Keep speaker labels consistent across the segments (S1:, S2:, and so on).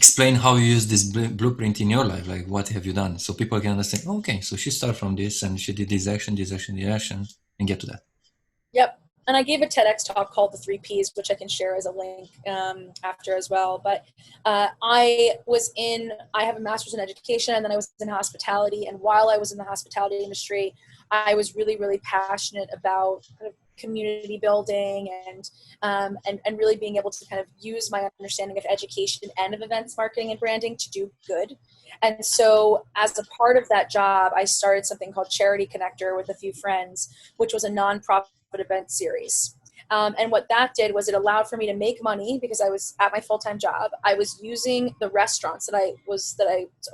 S1: explain how you use this blueprint in your life. Like, what have you done? So people can understand, oh, okay, so she started from this and she did this action, this action, this action, and get to that.
S2: Yep. And I gave a TEDx talk called the 3 Ps, which I can share as a link after as well. But I have a master's in education, and then I was in hospitality. And while I was in the hospitality industry, I was really, really passionate about kind of community building and really being able to kind of use my understanding of education and of events marketing and branding to do good. And so as a part of that job, I started something called Charity Connector with a few friends, which was a nonprofit event series. And what that did was it allowed for me to make money because I was at my full-time job. I was using the restaurants that I was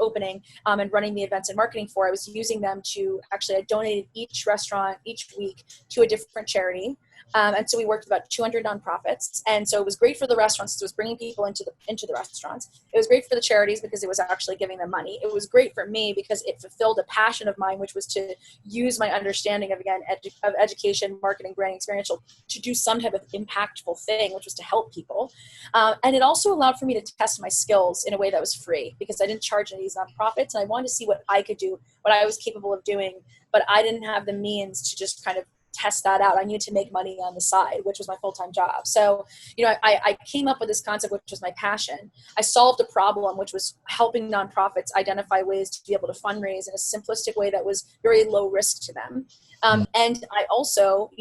S2: opening and running the events and marketing for. I was using them to I donated each restaurant each week to a different charity. And so we worked with about 200 nonprofits. And so it was great for the restaurants because it was bringing people into the restaurants. It was great for the charities because it was actually giving them money. It was great for me because it fulfilled a passion of mine, which was to use my understanding of, again, of education, marketing, branding, experiential, to do some type of impactful thing, which was to help people. And it also allowed for me to test my skills in a way that was free because I didn't charge any of these nonprofits. And I wanted to see what I could do, what I was capable of doing, but I didn't have the means to just kind of test that out. I needed to make money on the side, which was my full-time job. So, I came up with this concept, which was my passion. I solved a problem, which was helping nonprofits identify ways to be able to fundraise in a simplistic way that was very low risk to them. And I also,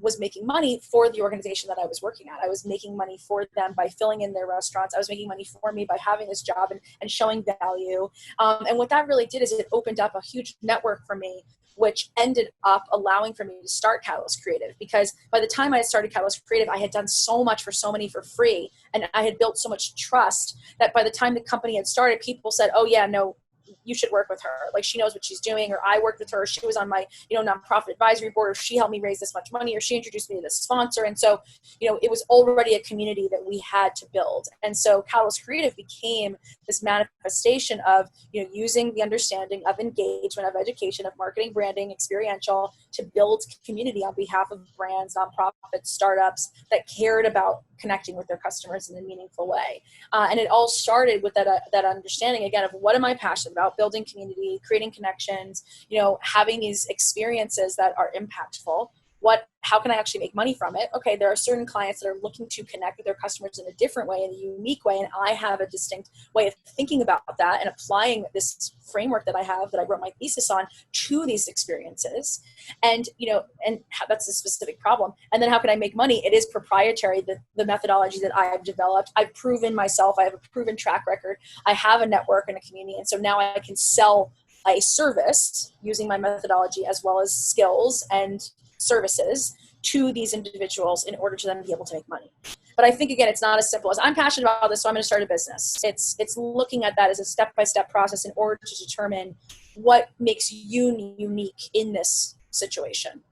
S2: was making money for the organization that I was working at. I was making money for them by filling in their restaurants. I was making money for me by having this job and showing value. And what that really did is it opened up a huge network for me, which ended up allowing for me to start CatalystCreativ, because by the time I had started CatalystCreativ, I had done so much for so many for free, and I had built so much trust that by the time the company had started, people said, oh yeah, no, you should work with her. Like, she knows what she's doing, or I worked with her, or she was on my, nonprofit advisory board, or she helped me raise this much money, or she introduced me to this sponsor. And so, it was already a community that we had to build. And so CatalystCreativ became this manifestation of, using the understanding of engagement, of education, of marketing, branding, experiential, to build community on behalf of brands, nonprofits, startups that cared about connecting with their customers in a meaningful way. And it all started with that understanding, again, of what am I passionate about: building community, creating connections, having these experiences that are impactful. How can I actually make money from it? Okay, there are certain clients that are looking to connect with their customers in a different way, in a unique way, and I have a distinct way of thinking about that and applying this framework that I have, that I wrote my thesis on, to these experiences. And, and that's a specific problem. And then how can I make money? It is proprietary, the methodology that I have developed. I've proven myself. I have a proven track record. I have a network and a community. And so now I can sell a service using my methodology as well as skills and services to these individuals in order to then be able to make money. But I think, again, it's not as simple as I'm passionate about this, so I'm going to start a business. It's looking at that as a step-by-step process in order to determine what makes you unique in this situation.